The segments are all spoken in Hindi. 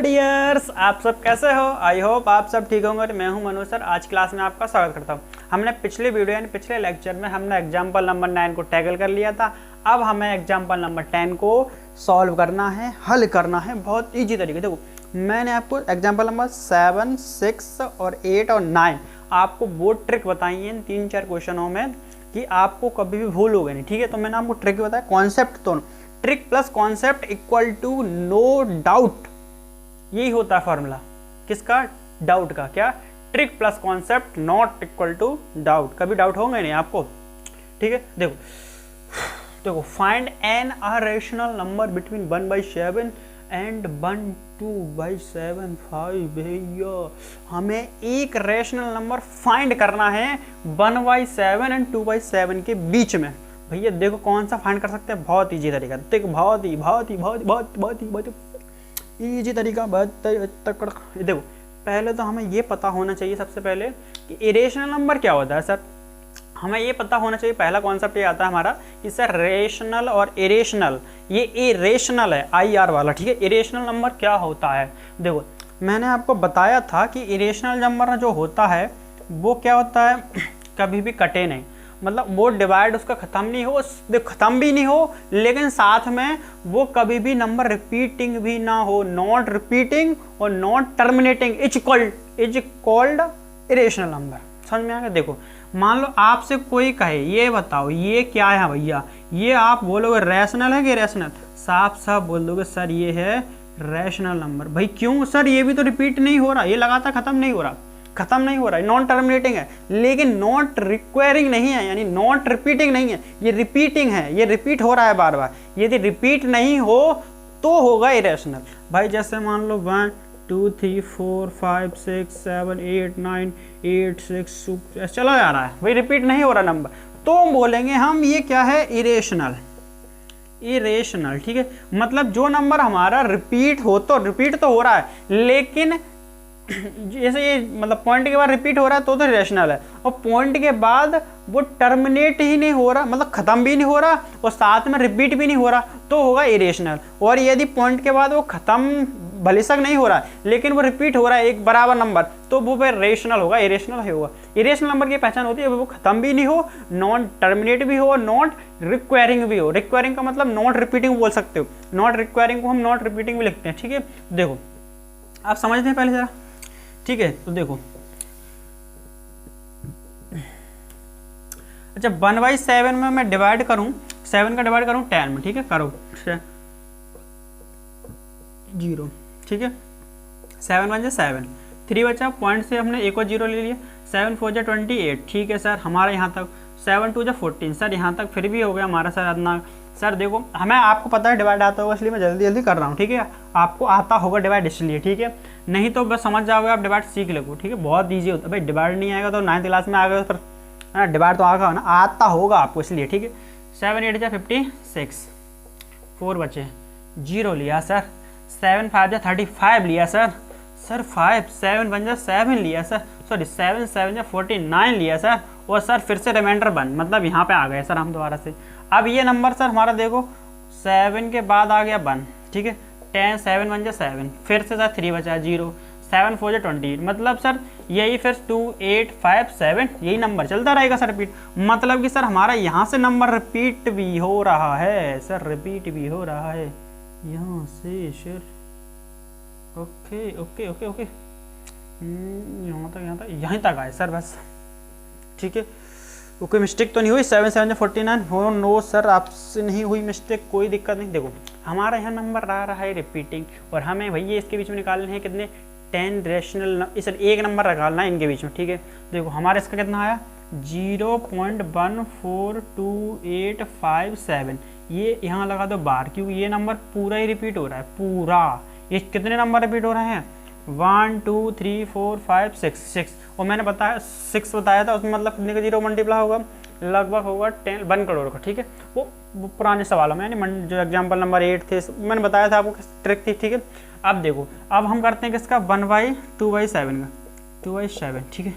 डियर्स, आप सब कैसे हो? आई होप आप सब ठीक होंगे। मैं हूं मनु सर। आज क्लास में आपका स्वागत करता हूं। हमने पिछले वीडियो यानी पिछले लेक्चर में हमने एग्जाम्पल नंबर 9 को टैकल कर लिया था। अब हमें एग्जाम्पल नंबर 10 को सॉल्व करना है, हल करना है बहुत ईजी तरीके। देखो, मैंने आपको एग्जाम्पल नंबर 7, 6 और 8 और 9 आपको वो ट्रिक बताई है इन 3-4 क्वेश्चनों में कि आपको कभी भी भूल होगी नहीं। ठीक है, तो मैंने आपको ट्रिक बताया, कॉन्सेप्ट तो trick plus concept equal to no doubt. यही होता है फॉर्मूला किसका? डाउट का। क्या? Trick plus concept not equal to doubt. कभी डाउट होंगे नहीं आपको। ठीक है, देखो find an rational number between 1/7 and 1/2/7। 5 भैया हमें एक रेशनल नंबर फाइंड करना है 1/7 एंड 2/7 के बीच में। भैया देखो कौन सा फाइंड कर सकते हैं, बहुत ईजी तरीका। देखो बहुत ही ईजी तरीका, देखो पहले तो हमें ये पता होना चाहिए सबसे पहले कि इरेशनल नंबर क्या होता है। सर हमें ये पता होना चाहिए, पहला कॉन्सेप्ट ये आता है हमारा कि सर रेशनल और इरेशनल, ये इरेशनल है IR वाला। ठीक है, इरेशनल नंबर क्या होता है? देखो मैंने आपको बताया था कि इरेशनल नंबर जो होता है वो क्या होता है, कभी भी कटे नहीं। मतलब वो डिवाइड उसका ख़त्म नहीं हो, ख़त्म भी नहीं हो, लेकिन साथ में वो कभी भी नंबर रिपीटिंग भी ना हो। नॉट रिपीटिंग और not terminating is called irrational number. समझ में आ गया? देखो मान लो आपसे कोई कहे ये बताओ ये क्या है भैया, ये आप बोलोगे रैशनल है कि इरेशनल? साफ साफ बोल दोगे सर ये है रैशनल नंबर। भाई क्यों सर? ये भी तो रिपीट नहीं हो रहा, ये लगातार ख़त्म नहीं हो रहा है, नॉन टर्मिनेटिंग है, लेकिन नॉट रिक्वायरिंग नहीं है, यानी नॉट रिपीटिंग नहीं है, ये रिपीटिंग है, ये रिपीट हो रहा है बार बार। यदि रिपीट नहीं हो तो होगा इरेशनल। भाई जैसे मान लो 1 2 3 4 5 6 7 8 9 8 6 चला जा रहा है, भाई रिपीट नहीं हो रहा नंबर, तो बोलेंगे हम ये क्या है, इरेशनल। ठीक है, मतलब जो नंबर हमारा रिपीट तो हो रहा है, लेकिन जैसे ये मतलब पॉइंट के बाद रिपीट हो रहा है तो इरेशनल है, और पॉइंट के बाद वो टर्मिनेट ही नहीं हो रहा, मतलब खत्म भी नहीं हो रहा और साथ में रिपीट भी नहीं हो रहा, तो होगा इरेशनल। और यदि पॉइंट के बाद वो खत्म भले तक नहीं हो रहा है लेकिन वो रिपीट हो रहा है एक बराबर नंबर, तो वो फिर रेशनल होगा, इरेशनल ही होगा। इरेशनल नंबर की पहचान होती है वो खत्म भी नहीं हो, नॉन टर्मिनेट भी हो, नॉट रिक्वायरिंग भी हो। रिक्वायरिंग का मतलब नॉट रिपीटिंग बोल सकते हो, नॉट रिक्वायरिंग को हम नॉट रिपीटिंग भी लिखते हैं। ठीक है, देखो आप समझते हैं पहले जरा। ठीक है, तो देखो अच्छा 1/7 में मैं डिवाइड करूं, 7 का डिवाइड करूं 10 में। ठीक है, करो 0। ठीक है, 7 1 7, 3 बचा, पॉइंट से हमने एक और 0 ले लिया। 7 4 28। ठीक है सर, हमारा यहाँ तक 7 2 14। सर यहाँ तक फिर भी हो गया हमारा सर अदना। सर देखो हमें, आपको पता है डिवाइड आता होगा इसलिए मैं जल्दी कर रहा हूँ। ठीक है, आपको आता होगा डिवाइड इसलिए। ठीक है, नहीं तो बस समझ जाओगे, आप डिवाइड सीख लोगे। ठीक है, बहुत ईजी होता है भाई। डिवाइड नहीं आएगा तो 9th क्लास में आ गए, पर डिवाइड तो आएगा ना, आता होगा आपको इसलिए। ठीक है, 7 8 56, 4 बचे, 0 लिया सर। 7 5 35 लिया सर। 5 7 1 7 लिया सर। सॉरी 7 7 49 लिया सर। और सर फिर से रिमाइंडर 1, मतलब यहाँ पे आ गए सर हम दोबारा से। अब ये नंबर सर हमारा देखो 7 के बाद आ गया 1। ठीक है, 10 7 1 7, फिर से सर 3 बचा 0, 7 4 20। मतलब सर यही फिर 2 8 5 7 यही नंबर चलता रहेगा सर रिपीट। मतलब कि सर हमारा यहाँ से नंबर रिपीट भी हो रहा है सर, रिपीट भी हो रहा है यहाँ से sir. Okay okay okay okay, यहाँ तक यहीं तक आए सर बस। ठीक है, कोई मिस्टेक तो नहीं हुई? 7 7 49 हो? नो सर आपसे नहीं हुई मिस्टेक, कोई दिक्कत नहीं। देखो हमारा यहाँ नंबर आ रहा है रिपीटिंग, और हमें भैया इसके बीच में निकालने हैं कितने, 10 रेशनल, इस एक नंबर निकालना है इनके बीच में। ठीक है, देखो हमारा इसका कितना आया, 0.1428557। ये यहाँ लगा दो बार, क्योंकि ये नंबर पूरा ही रिपीट हो रहा है, पूरा। ये कितने नंबर रिपीट हो रहे हैं, 1 2 3 4 5 6, और मैंने बताया 6 बताया था, उसमें मतलब कितने का 0 मल्टीप्लाई होगा, लगभग होगा 1 करोड़ का। ठीक है, वो पुराने सवालों में यानी जो एग्जाम्पल नंबर 8 थे मैंने बताया था आपको ट्रिक थी। ठीक है, अब देखो अब हम करते हैं किसका, 1/2/7 का, 2/7। ठीक है,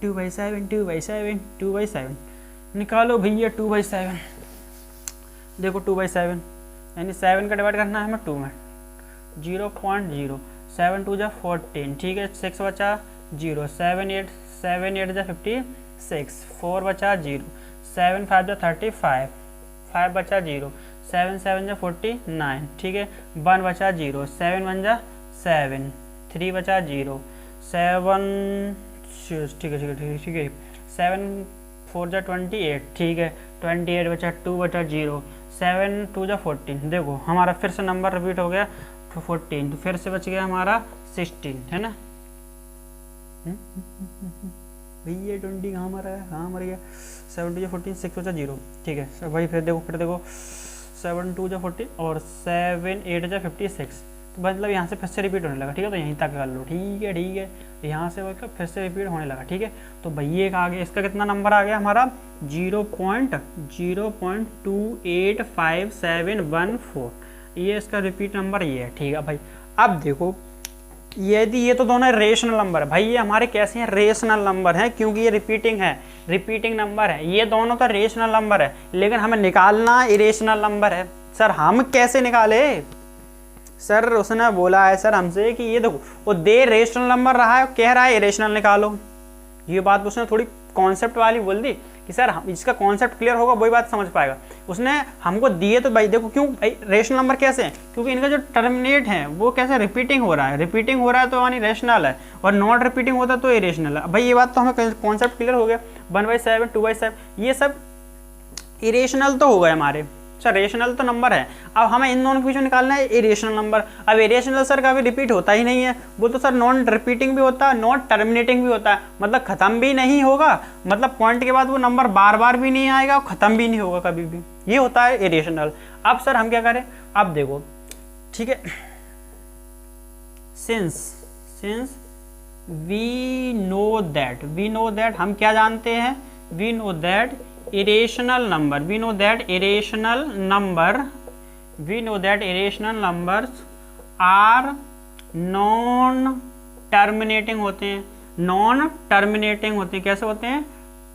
2/7 निकालो भैया 2/7। देखो 2/7 यानी 7 का डिवाइड करना है हमें 2 में, 0.0 7 2 जा 14, ठीक है, 6 बचा 0, 7 8 जा 56, 4 बचा 0, 7 5 जा 35, 5 बचा 0, 7 7 जा 49, ठीक है, 1 बचा 0, 7 1 जा 7, 3 बचा 0, 7 ठीक है ठीक है ठीक है ठीक है, 7 4 जा 28, ठीक है, 28 बचा, 2 बचा 0, 7 2 जा 14, देखो हमारा फिर से नंबर रिपीट हो गया 14, तो फिर से बच गया हमारा 16, है ना। भैया 20 कहाँ मरा है, हाँ मर गया। 7 2 जा 14, 6 बचा 0, ठीक है भाई, फिर देखो 7 2 जा 14 और 7 8 जा 56, तो मतलब यहाँ से फिर से रिपीट होने लगा, ठीक है, तो यहीं तक कर लो, ठीक है, यहाँ से मतलब फिर से रिपीट होने लगा, ठीक है। तो भैया एक आ गया, इसका कितना नंबर आ गया हमारा 0.0285714, ये इसका रिपीट नंबर ये है, ठीक है भाई। अब देखो यदि ये तो दोनों रेशनल नंबर है भाई, ये हमारे कैसे हैं, रेशनल नंबर हैं, क्योंकि ये रिपीटिंग नंबर है, ये दोनों तो रेशनल नंबर है, लेकिन हमें निकालना इरेशनल नंबर है। सर हम कैसे निकाले, सर उसने बोला है सर हमसे कि ये देखो वो दे रेशनल नंबर रहा है, कह रहा है इरेशनल निकालो, ये बात उसने थोड़ी कॉन्सेप्ट वाली बोल दी कि सर हम इसका कॉन्सेप्ट क्लियर होगा वही बात समझ पाएगा। उसने हमको दिए तो भाई देखो, क्यों भाई रेशनल नंबर कैसे हैं, क्योंकि इनका जो टर्मिनेट है वो कैसे रिपीटिंग हो रहा है तो यानी रेशनल है, और नॉट रिपीटिंग होता है तो इरेशनल है। भाई ये बात तो हमें कॉन्सेप्ट क्लियर हो गया, 1/7 2/7 ये सब इरेशनल तो हो गए हमारे, सर रेशनल तो नंबर है। अब हमें इन दोनों के बीच में निकालना है इरेशनल नंबर। अब इरेशनल सर कभी रिपीट होता ही नहीं है, वो तो सर नॉन रिपीटिंग भी होता है, नॉट टर्मिनेटिंग भी होता है, मतलब खत्म भी नहीं होगा, मतलब पॉइंट के बाद वो नंबर बार बार भी नहीं आएगा, खत्म भी नहीं होगा कभी भी, ये होता है इरेशनल। अब सर हम क्या करें, अब देखो ठीक है, सिंस वी नो दैट हम क्या जानते हैं, we know that irrational numbers are non terminating होते हैं, कैसे होते हैं,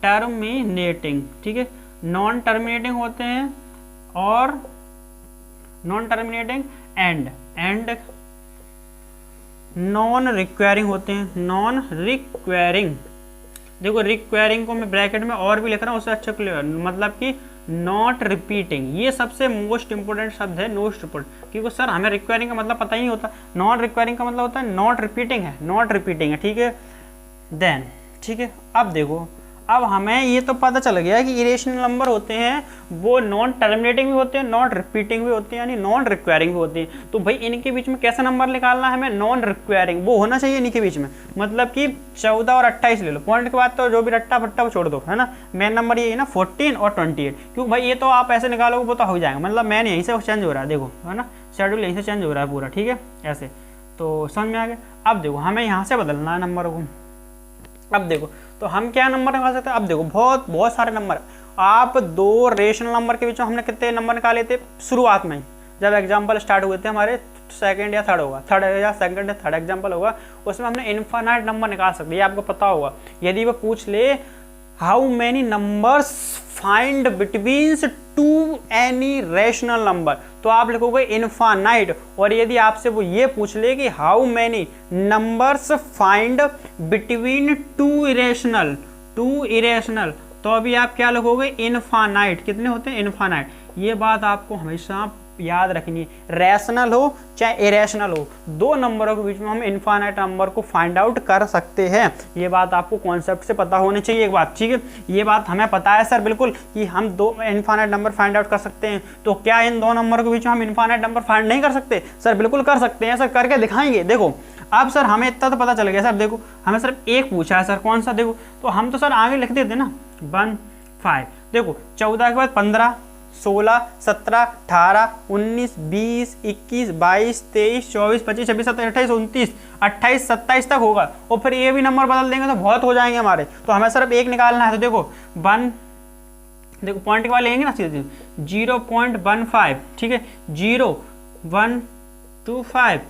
terminating, ठीक है, नॉन टर्मिनेटिंग होते हैं और non terminating and non requiring होते हैं, देखो रिक्वायरिंग को मैं ब्रैकेट में और भी लिख रहा हूँ, उससे अच्छा क्लियर, मतलब कि नॉट रिपीटिंग, ये सबसे मोस्ट इंपोर्टेंट शब्द है, मोस्ट इंपोर्टेंट, क्योंकि सर हमें रिक्वायरिंग का मतलब पता ही नहीं होता, नॉट रिक्वायरिंग का मतलब होता है नॉट रिपीटिंग है, ठीक है। देन ठीक है, अब देखो अब हमें ये तो पता चल गया कि इरेशनल नंबर होते हैं वो नॉन टर्मिनेटिंग भी होते हैं, नॉट रिपीटिंग भी होते हैं, यानी नॉन रिक्वायरिंग भी होती है। तो भाई इनके बीच में कैसा नंबर निकालना है हमें, नॉन रिक्वायरिंग वो होना चाहिए इनके बीच में, मतलब कि 14 और 28 ले लो, पॉइंट के बाद तो जो भी रट्टा फट्टा वो छोड़ दो, है ना। मेन नंबर ये है ना 14 और 28, क्योंकि भाई ये तो आप ऐसे निकालोगे वो तो हो जाएगा, मतलब मैन यहीं से चेंज हो रहा है, देखो है ना, शेड्यूल यहीं से चेंज हो रहा है पूरा, ठीक है, ऐसे तो समझ में आ गया। अब देखो हमें यहाँ से बदलना है नंबर को, अब देखो तो हम क्या नंबर निकाल सकते हैं, अब देखो बहुत सारे नंबर, आप दो रेशनल नंबर के बीच में हमने कितने नंबर निकाले थे शुरुआत में, जब एग्जाम्पल स्टार्ट हुए थे हमारे, सेकंड या थर्ड एग्जाम्पल होगा, उसमें हमने इनफाइनाइट नंबर निकाल सकते हैं, ये आपको पता होगा। यदि वो पूछ ले how many numbers find betweens two any rational number, तो आप लिखोगे इनफाइनाइट। और यदि आपसे वो ये पूछ ले कि how many numbers find between two irrational, तो अभी आप क्या लिखोगे, इनफाइनाइट। कितने होते हैं, इनफाइनाइट। ये बात आपको हमेशा याद रखनी है, रैशनल हो चाहे इरेशनल हो, दो नंबरों के बीच में हम इनफाइनाइट नंबर को फाइंड आउट कर सकते हैं। ये बात आपको कॉन्सेप्ट से पता होनी चाहिए एक बात, ठीक है। ये बात हमें पता है सर बिल्कुल कि हम दो इनफाइनाइट नंबर फाइंड आउट कर सकते हैं, तो क्या इन दो नंबरों के बीच में हम इनफाइनाइट नंबर फाइंड नहीं कर सकते? सर बिल्कुल कर सकते हैं सर, करके दिखाएंगे। देखो अब सर हमें इतना तो पता चल गया सर, देखो हमें सिर्फ एक पूछा है सर, कौन सा, देखो तो हम तो सर आगे लिख देते ना 1 5, देखो 14 के बाद 15 16 17 18 19 20 21 22 23 24 25 26 27 28 29 28 27 तक होगा, और फिर ये भी नंबर बदल देंगे तो बहुत हो जाएंगे हमारे। तो हमें सिर्फ एक निकालना है, तो देखो 1, देखो पॉइंट के बाद लेंगे ना सीधे 0.15, ठीक है, 0 1 2 5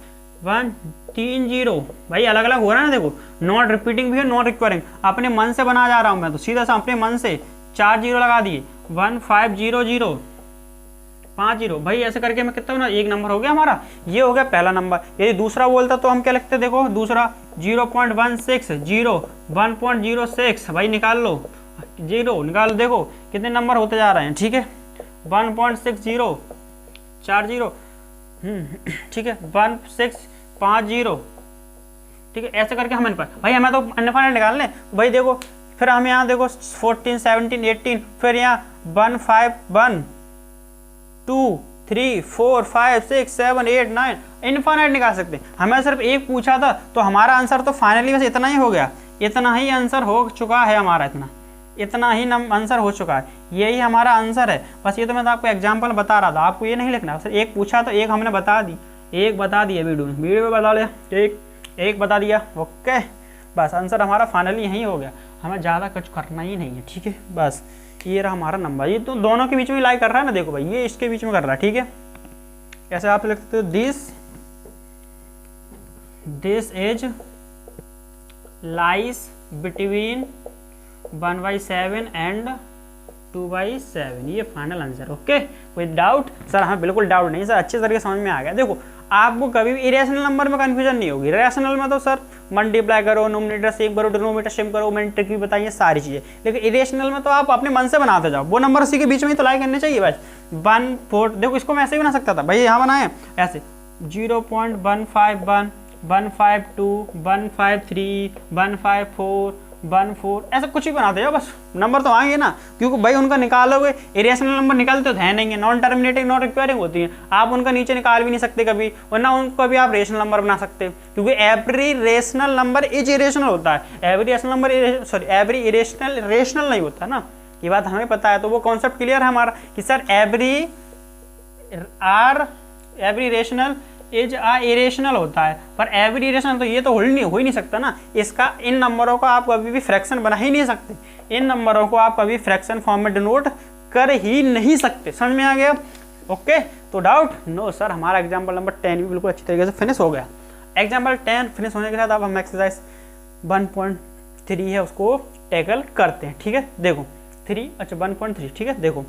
1 3 0, भाई अलग अलग हो रहा है ना, देखो नॉट रिपीटिंग भी है नॉट रिक्वायरिंग। अपने मन से बना जा रहा हूँ मैं, तो सीधा सा अपने मन से 4 0 लगा दिए, 1 5 0 0, 5 0 भाई ऐसे करके मैं कितना ना एक नंबर हो गया हमारा, ये हो गया पहला नंबर। यदि दूसरा बोलता तो हम क्या लिखते, देखो दूसरा 0.16 1.06 भाई निकाल लो, 0 निकाल लो, देखो कितने नंबर होते जा रहे हैं, ठीक है 1.60 4 0 ठीक है 1650 ठीक है, ऐसे करके हम भाई हमें तो अनफाइनाइट निकालने भाई। देखो फिर हम यहाँ देखो 14 17 18 फिर यहाँ 1 5 1 2 3 4 5 6 7 8 9 इनफाइनाइट निकाल सकते हैं। हमें सिर्फ एक पूछा था तो हमारा आंसर तो फाइनली बस इतना ही हो गया, इतना ही आंसर हो चुका है हमारा, इतना ही आंसर हो चुका है, यही हमारा आंसर है। बस ये तो मैं तो आपको एग्जाम्पल बता रहा था, आपको ये नहीं लिखना, सिर्फ एक पूछा तो एक हमने बता दी, एक बता दिया वीडियो में बता लिया, एक बता दिया, ओके बस आंसर हमारा फाइनली यही हो गया, हमें ज़्यादा कुछ करना ही नहीं है, ठीक है। बस ये रहा हमारा नंबर, ये तो दोनों के बीच में लाई कर रहा है ना, देखो भाई ये इसके बीच में कर रहा है, ठीक है। कैसे आप लिख सकते हो, this as lies between 1/7 and 2/7, ये फाइनल आंसर, ओके। कोई डाउट सर? हमें बिल्कुल डाउट नहीं सर, अच्छे तरीके समझ में आ गया। देखो आपको कभी भी इरेशनल नंबर में कंफ्यूजन नहीं होगी, रेशनल में तो सर मल्टीप्लाई करो, नोमिनेटर सेम करो, डिनोमिनेटर सेम करो, मैंने ट्रिक भी बताई है सारी चीज़ें, लेकिन इरेशनल में तो आप अपने मन से बनाते जाओ, वो नंबर उसी के बीच में ही तो लाई करने चाहिए बस। 1 4 देखो इसको मैं ऐसे ही बना सकता था भाई, यहाँ बनाए ऐसे 0.151 152 153 154 1 4 ऐसा कुछ ही बनाते जाओ, बस नंबर तो आएंगे ना, क्योंकि भाई उनका निकालोगे, इरेशनल नंबर निकालते तो है नहीं है, नॉन टर्मिनेटिंग नॉन रिक्वायरिंग होती है, आप उनका नीचे निकाल भी नहीं सकते कभी, वरना उनको भी आप रेशनल नंबर बना सकते, क्योंकि every rational number is irrational होता है, every rational number sorry every irrational rational नहीं होता ना, ये बात हमें पता है। तो वो कॉन्सेप्ट क्लियर है हमारा कि sir every rational is irrational होता है, पर एवरी इरेशनल तो ये तो हो ही नहीं सकता ना, इसका इन नंबरों को आप कभी भी फ्रैक्शन बना ही नहीं सकते, इन नंबरों को आप कभी फ्रैक्शन फॉर्म में डिनोट कर ही नहीं सकते, समझ में आ गया, ओके। तो डाउट नो सर, हमारा एग्जाम्पल नंबर 10 भी बिल्कुल अच्छी तरीके से फिनिश हो गया। एग्जाम्पल 10 फिनिश होने के बाद अब हम एक्सरसाइज 1.3 है उसको टैकल करते हैं, ठीक है। देखो 3 अच्छा 1.3 ठीक है, देखो